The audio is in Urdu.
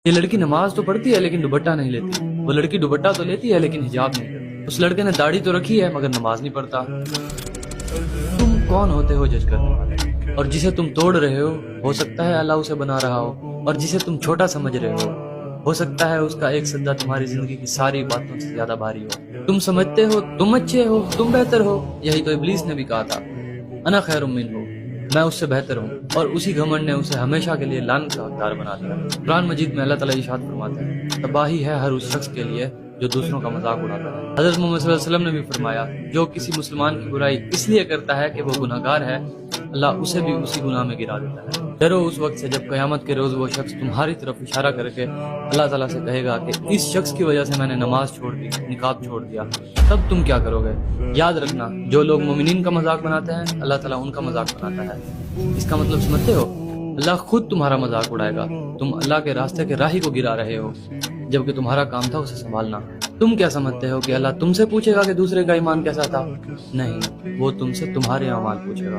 یہ لڑکی نماز تو پڑھتی ہے لیکن دوپٹہ نہیں لیتی، وہ لڑکی دوپٹہ تو لیتی ہے لیکن حجاب نہیں کرتی، اس لڑکے نے داڑھی تو رکھی ہے مگر نماز نہیں پڑھتا۔ تم کون ہوتے ہو جج کرنے والے؟ اور جسے تم توڑ رہے ہو سکتا ہے اللہ اسے بنا رہا ہو، اور جسے تم چھوٹا سمجھ رہے ہو سکتا ہے اس کا ایک سجدہ تمہاری زندگی کی ساری باتوں سے زیادہ بھاری ہو۔ تم سمجھتے ہو تم اچھے ہو، تم بہتر ہو، یہی تو ابلیس نے بھی کہا تھا، انا خیر منہ، میں اس سے بہتر ہوں، اور اسی گھمنڈ نے اسے ہمیشہ کے لیے لعنت کا حقدار بنا دیا۔ قرآن مجید میں اللہ تعالیٰ ارشاد فرماتا ہے، تباہی ہے ہر اس شخص کے لیے جو دوسروں کا مذاق اڑاتا ہے۔ حضرت محمد صلی اللہ علیہ وسلم نے بھی فرمایا، جو کسی مسلمان کی برائی اس لیے کرتا ہے کہ وہ گناہگار ہے، اللہ اسے بھی اسی گناہ میں گرا دیتا ہے۔ ڈرو اس وقت سے جب قیامت کے روز وہ شخص تمہاری طرف اشارہ کر کے اللہ تعالیٰ سے کہے گا کہ اس شخص کی وجہ سے میں نے نماز چھوڑ دی، نقاب چھوڑ دیا، تب تم کیا کرو گے؟ یاد رکھنا، جو لوگ مومنین کا مذاق بناتے ہیں اللہ تعالیٰ ان کا مذاق بناتا ہے۔ اس کا مطلب سمجھتے ہو؟ اللہ خود تمہارا مذاق اڑائے گا، تم اللہ کے راستے کے راہی کو گرا رہے ہو جبکہ تمہارا کام تھا اسے سنبھالنا۔ تم کیا سمجھتے ہو کہ اللہ تم سے پوچھے گا کہ دوسرے کا ایمان کیسا تھا؟ نہیں، وہ تم سے تمہارے اعمال پوچھے گا۔